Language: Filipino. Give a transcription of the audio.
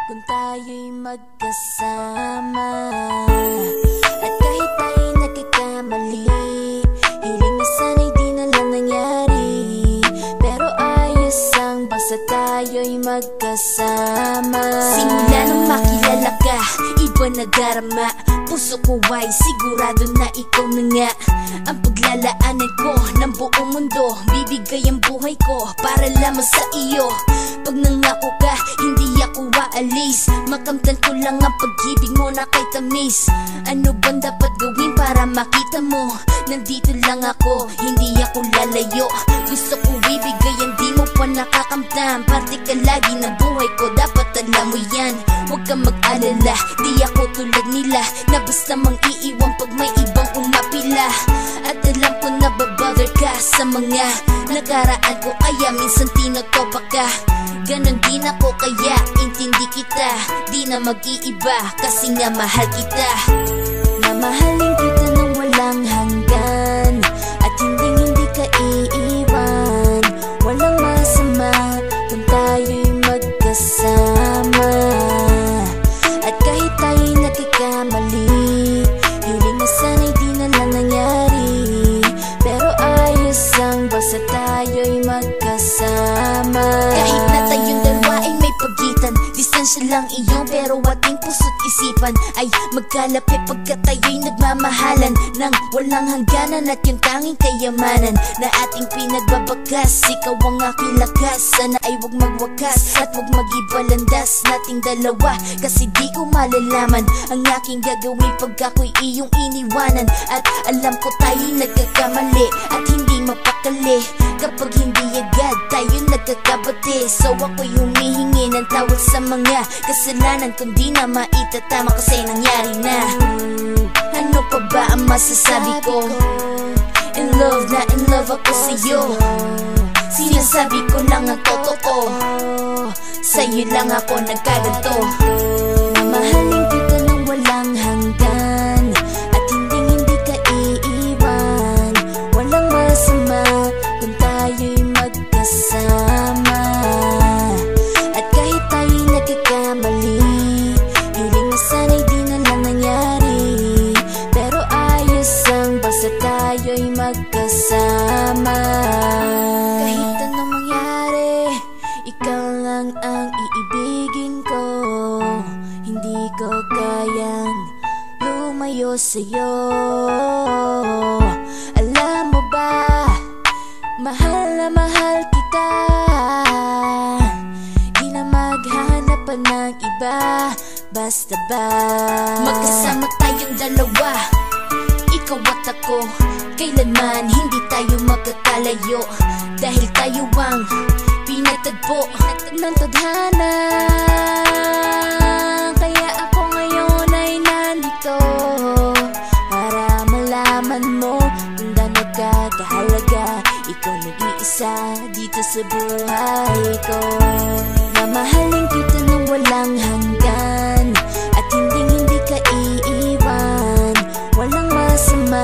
kung tayo'y magkasama. At kahit tayo'y nagkakamali, hiling na sana'y di na lang nangyari. Pero ayos ang basta tayo'y magkasama. Simula nang makilala ka, iba na darama. Puso ko ay sigurado na ikaw na nga ang paglalaanan ko ng buong mundo. Bibigay ang buhay ko para lamang sa iyo. Pag nangako ka, hindi ako aalis. Makamtan ko lang ang pag-ibig mo na kay tamis. Ano bang dapat gawin para makita mo? Nandito lang ako, hindi ako lalayo. Gusto ko ibigay ang di mo pa nakakamtan. Parte ka lagi ng buhay ko, dapat alam mo yan. Huwag kang mag-alala, di ako tulad nila na basta mang iiwan pag may ibang umapila. At alam ko na babother ka sa mga nakaraan ko, kaya minsan tinotopak ka. Ganon din ako kaya intindi kita. Di na mag-iiba kasi nga mahal kita. Mamahalin kita nang walang hanggan, at hindi ka iiwan. Walang masama kung tayo'y magkasama. At kahit tayo'y nagkakamali, hiling na sana'y di na lang nangyari. Pero ayos ang basta tayo'y magkasama. Kahit na tayong dalawa ay may pagitan, distansya lang iyon pero ating puso't isipan ay magkalapit pagkat tayo'y nagmamahalan ng walang hangganan. At yung tanging kayamanan na ating pinagbabakas, ikaw ang aking lakas. Sana ay huwag magwakas at huwag mag-ibalandas nating dalawa, kasi di ko malalaman ang aking gagawin pag ako'y iyong iniwanan. At alam ko tayo'y nagkakamali at hindi mapakali kapag hindi agad tayo nagkakabati. So ako'y humihingi ng tawad sa mga kasalanan kung di na maitatama kasi nangyari na. Ano pa ba ang masasabi ko? In love na in love ako sa'yo. Sinasabi ko lang ang totoo, sa'yo lang ako nagkaganto. Mamahalin kita nang walang hanggan, at hindi ka iiwan. Walang masama kung tayo'y magkasama. At kahit tayo'y nagkakamali, hiling na sana'y di na lang nangyari. Pero ayos ang basta tayo'y magkasama. Kahit anong mangyari, ikaw lang ang iibigin ko. Hindi ko kayang lumayo sa'yo. Alam mo ba, mahal na mahal kita. Di na maghahanap pa ng iba, basta ba magkasama tayong dalawa, ikaw at ako. Kailanman hindi tayo magkakalayo, dahil tayo ang pinatagpo ng tadhana. Kaya ako ngayon ay nandito para malaman mo kung gaano ka kahalaga. Ikaw nag-iisa dito sa buhay ko. Mamahalin kita nang walang hanggan, at hindi ka iiwan. Walang masama